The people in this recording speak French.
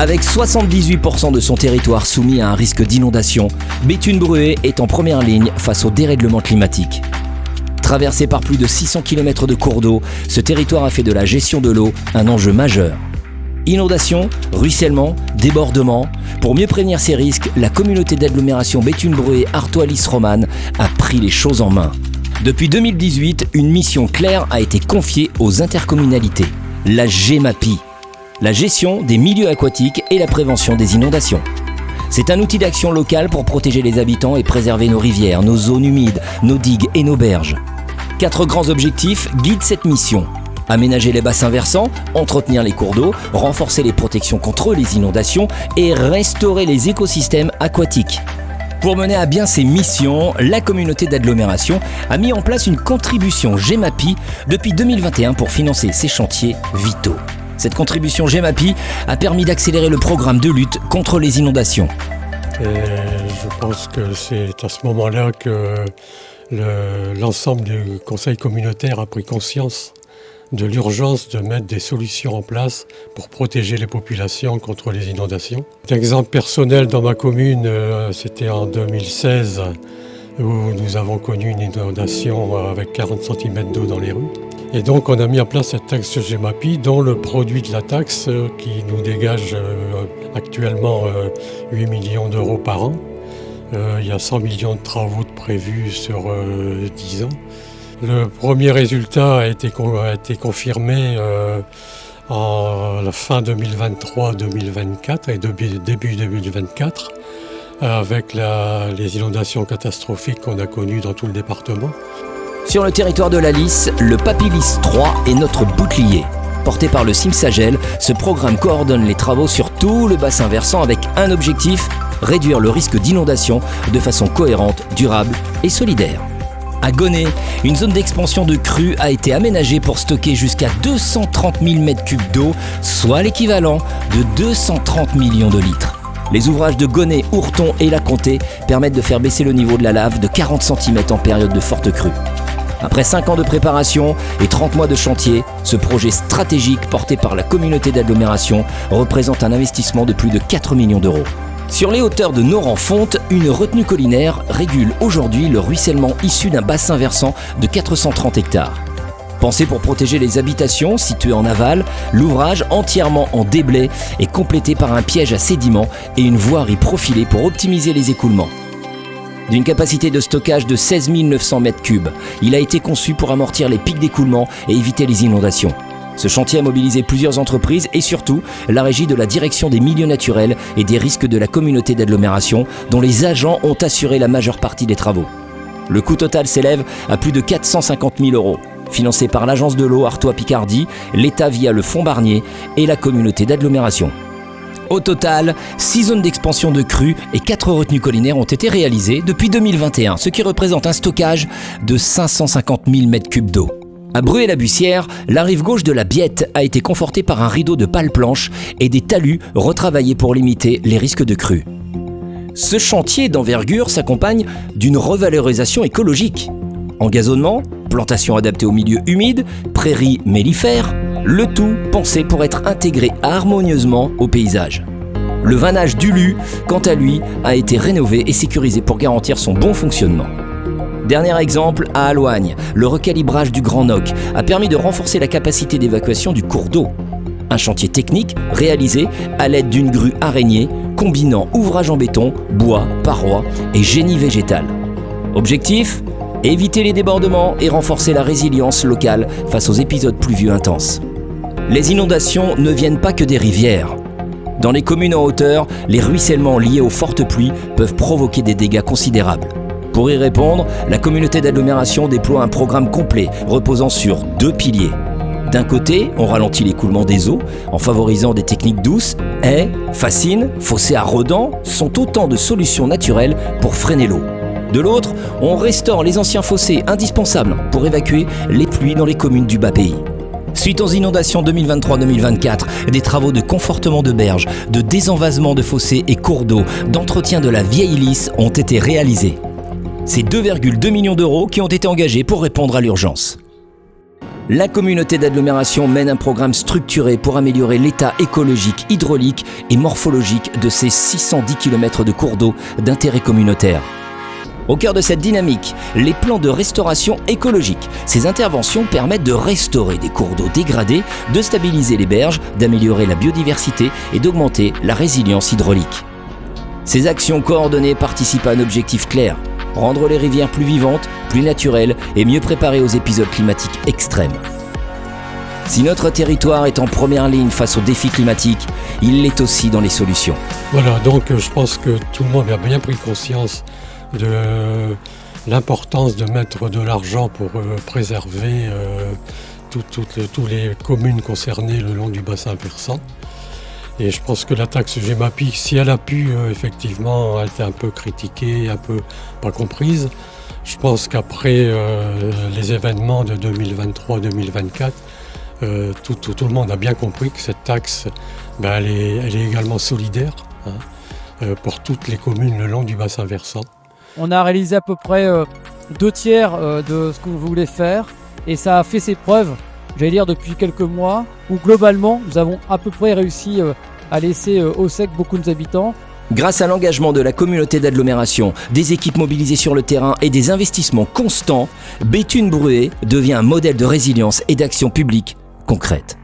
Avec 78% de son territoire soumis à un risque d'inondation, Béthune-Bruay est en première ligne face au dérèglement climatique. Traversé par plus de 600 km de cours d'eau, ce territoire a fait de la gestion de l'eau un enjeu majeur. Inondations, ruissellement, débordements. Pour mieux prévenir ces risques, la communauté d'agglomération Béthune-Bruay-Artois-Lys-Romanne a pris les choses en main. Depuis 2018, une mission claire a été confiée aux intercommunalités, la GEMAPI, la gestion des milieux aquatiques et la prévention des inondations. C'est un outil d'action locale pour protéger les habitants et préserver nos rivières, nos zones humides, nos digues et nos berges. 4 grands objectifs guident cette mission. Aménager les bassins versants, entretenir les cours d'eau, renforcer les protections contre les inondations et restaurer les écosystèmes aquatiques. Pour mener à bien ces missions, la communauté d'agglomération a mis en place une contribution GEMAPI depuis 2021 pour financer ces chantiers vitaux. Cette contribution GEMAPI a permis d'accélérer le programme de lutte contre les inondations. Je pense que c'est à ce moment-là que l'ensemble du conseil communautaire a pris conscience de l'urgence de mettre des solutions en place pour protéger les populations contre les inondations. Un exemple personnel dans ma commune, c'était en 2016 où nous avons connu une inondation avec 40 cm d'eau dans les rues. Et donc on a mis en place cette taxe GEMAPI dont le produit de la taxe qui nous dégage actuellement 8 millions d'euros par an. Il y a 100 millions de travaux prévus sur 10 ans. Le premier résultat a été confirmé en la fin 2023-2024 et début 2024 avec les inondations catastrophiques qu'on a connues dans tout le département. Sur le territoire de la Lys, le PAPI-Lys 3 est notre bouclier. Porté par le CIMSAGEL, ce programme coordonne les travaux sur tout le bassin versant avec un objectif, réduire le risque d'inondation de façon cohérente, durable et solidaire. À Gonnet, une zone d'expansion de crues a été aménagée pour stocker jusqu'à 230 000 m3 d'eau, soit l'équivalent de 230 millions de litres. Les ouvrages de Gonnet, Ourton et La Comté permettent de faire baisser le niveau de la lave de 40 cm en période de forte crue. Après 5 ans de préparation et 30 mois de chantier, ce projet stratégique porté par la communauté d'agglomération représente un investissement de plus de 4 millions d'euros. Sur les hauteurs de Noran-Fonte, une retenue collinaire régule aujourd'hui le ruissellement issu d'un bassin versant de 430 hectares. Pensé pour protéger les habitations situées en aval, l'ouvrage entièrement en déblai est complété par un piège à sédiments et une voirie profilée pour optimiser les écoulements. D'une capacité de stockage de 16 900 m3, il a été conçu pour amortir les pics d'écoulement et éviter les inondations. Ce chantier a mobilisé plusieurs entreprises et surtout la régie de la direction des milieux naturels et des risques de la communauté d'agglomération dont les agents ont assuré la majeure partie des travaux. Le coût total s'élève à plus de 450 000 €, financé par l'agence de l'eau Artois-Picardie, l'État via le fonds Barnier et la communauté d'agglomération. Au total, 6 zones d'expansion de crues et 4 retenues collinaires ont été réalisées depuis 2021, ce qui représente un stockage de 550 000 m3 d'eau. À Bruay-la-Bussière, la rive gauche de la Biette a été confortée par un rideau de pales planches et des talus retravaillés pour limiter les risques de crues. Ce chantier d'envergure s'accompagne d'une revalorisation écologique. Engazonnement, plantation adaptée aux milieux humides, prairies mellifères, le tout pensé pour être intégré harmonieusement au paysage. Le vannage du Lu, quant à lui, a été rénové et sécurisé pour garantir son bon fonctionnement. Dernier exemple, à Aloigne, le recalibrage du Grand Noc a permis de renforcer la capacité d'évacuation du cours d'eau. Un chantier technique réalisé à l'aide d'une grue araignée combinant ouvrage en béton, bois, parois et génie végétal. Objectif ? Éviter les débordements et renforcer la résilience locale face aux épisodes pluvieux intenses. Les inondations ne viennent pas que des rivières. Dans les communes en hauteur, les ruissellements liés aux fortes pluies peuvent provoquer des dégâts considérables. Pour y répondre, la communauté d'agglomération déploie un programme complet reposant sur 2 piliers. D'un côté, on ralentit l'écoulement des eaux en favorisant des techniques douces. Haies, fascines, fossés à redans sont autant de solutions naturelles pour freiner l'eau. De l'autre, on restaure les anciens fossés indispensables pour évacuer les pluies dans les communes du bas pays. Suite aux inondations 2023-2024, des travaux de confortement de berges, de désenvasement de fossés et cours d'eau, d'entretien de la vieille Lys ont été réalisés. C'est 2,2 millions d'euros qui ont été engagés pour répondre à l'urgence. La communauté d'agglomération mène un programme structuré pour améliorer l'état écologique, hydraulique et morphologique de ces 610 km de cours d'eau d'intérêt communautaire. Au cœur de cette dynamique, les plans de restauration écologique. Ces interventions permettent de restaurer des cours d'eau dégradés, de stabiliser les berges, d'améliorer la biodiversité et d'augmenter la résilience hydraulique. Ces actions coordonnées participent à un objectif clair: rendre les rivières plus vivantes, plus naturelles et mieux préparées aux épisodes climatiques extrêmes. Si notre territoire est en première ligne face aux défis climatiques, il l'est aussi dans les solutions. Voilà, donc je pense que tout le monde a bien pris conscience de l'importance de mettre de l'argent pour préserver toutes les communes concernées le long du bassin versant. Et je pense que la taxe Gemapi, si elle a pu effectivement être un peu critiquée, un peu pas comprise, je pense qu'après les événements de 2023-2024, tout le monde a bien compris que cette taxe, elle est également solidaire pour toutes les communes le long du bassin versant. On a réalisé à peu près 2/3 de ce qu'on voulait faire et ça a fait ses preuves, j'allais dire depuis quelques mois, où globalement nous avons à peu près réussi à laisser au sec beaucoup de nos habitants. Grâce à l'engagement de la communauté d'agglomération, des équipes mobilisées sur le terrain et des investissements constants, Béthune-Bruay devient un modèle de résilience et d'action publique concrète.